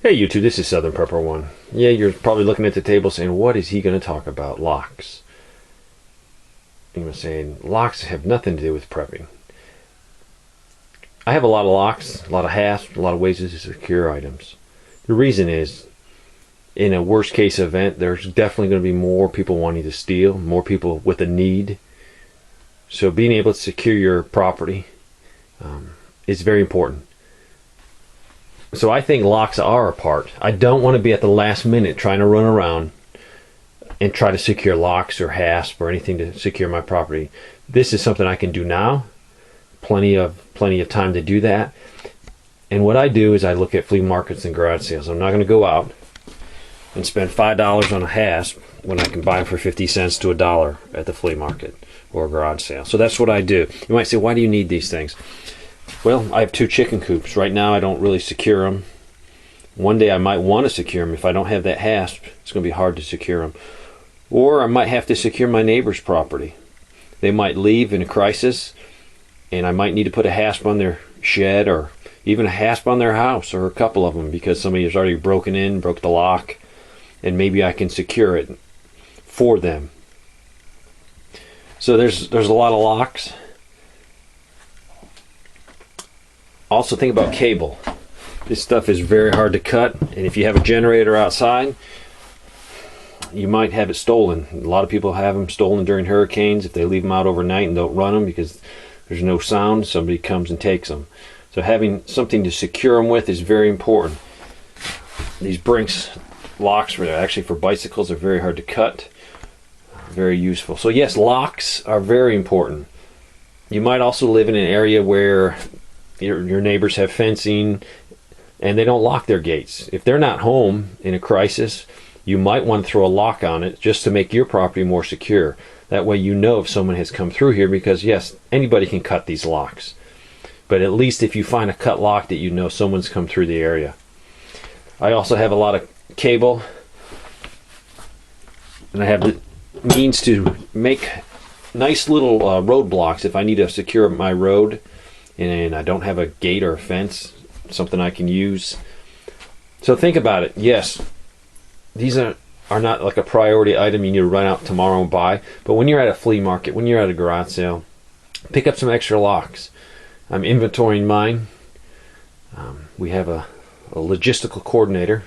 Hey YouTube, this is Southern Prepper One. Yeah, you're probably looking at the table saying, what is he going to talk about? Locks. And you're saying, locks have nothing to do with prepping. I have a lot of locks, a lot of hasps, a lot of ways to secure items. The reason is, in a worst case event, there's definitely going to be more people wanting to steal, more people with a need. So being able to secure your property is very important. So I think locks are a part. I don't want to be at the last minute trying to run around and try to secure locks or hasp or anything to secure my property. This is something I can do now. Plenty of time to do that. And what I do is I look at flea markets and garage sales. I'm not going to go out and spend $5 on a hasp when I can buy them for 50 cents to $1 at the flea market or a garage sale. So that's what I do. You might say, why do you need these things? Well, I have 2 chicken coops. Right now I don't really secure them. One day I might want to secure them. If I don't have that hasp, it's going to be hard to secure them. Or I might have to secure my neighbor's property. They might leave in a crisis, and I might need to put a hasp on their shed or even a hasp on their house, or a couple of them, because somebody has already broken in, broke the lock, and maybe I can secure it for them. So there's a lot of locks. Also think about cable. This stuff is very hard to cut, and if you have a generator outside, you might have it stolen. A lot of people have them stolen during hurricanes. If they leave them out overnight and don't run them because there's no sound, somebody comes and takes them. So having something to secure them with is very important. These Brinks locks are actually for bicycles. They're very hard to cut. Very useful. So yes, locks are very important. You might also live in an area where your neighbors have fencing and they don't lock their gates. If they're not home in a crisis, you might want to throw a lock on it just to make your property more secure. That way you know if someone has come through here, because yes, anybody can cut these locks. But at least if you find a cut lock, that you know someone's come through the area. I also have a lot of cable, and I have the means to make nice little roadblocks if I need to secure my road and I don't have a gate or a fence, something I can use. So think about it. Yes, these are not like a priority item you need to run out tomorrow and buy, but when you're at a flea market, when you're at a garage sale, pick up some extra locks. I'm inventorying mine. We have a logistical coordinator.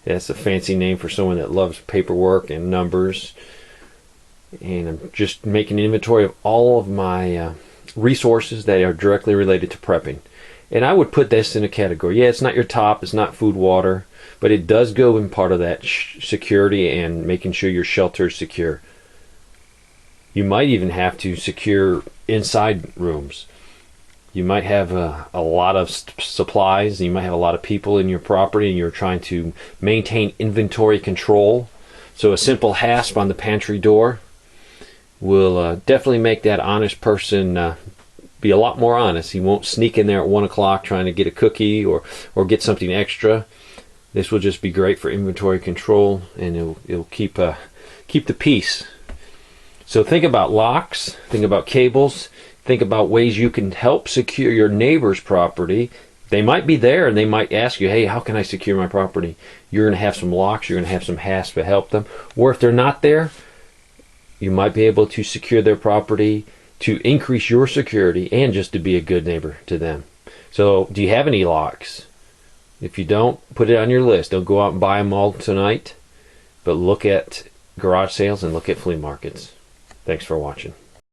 That's a fancy name for someone that loves paperwork and numbers. And I'm just making an inventory of all of my resources that are directly related to prepping. And I would put this in a category. Yeah, it's not your top, it's not food, water, but it does go in part of that security and making sure your shelter is secure. You might even have to secure inside rooms. You might have a lot of supplies, and you might have a lot of people in your property, and you're trying to maintain inventory control. So a simple hasp on the pantry door will definitely make that honest person be a lot more honest. He won't sneak in there at 1 o'clock trying to get a cookie or get something extra. This will just be great for inventory control, and it'll keep the peace. So think about locks, think about cables, think about ways you can help secure your neighbor's property. They might be there and they might ask you, hey, how can I secure my property? You're going to have some locks, you're going to have some hasps to help them. Or if they're not there, you might be able to secure their property to increase your security and just to be a good neighbor to them. So do you have any locks? If you don't, put it on your list. Don't go out and buy them all tonight, but look at garage sales and look at flea markets. Thanks for watching.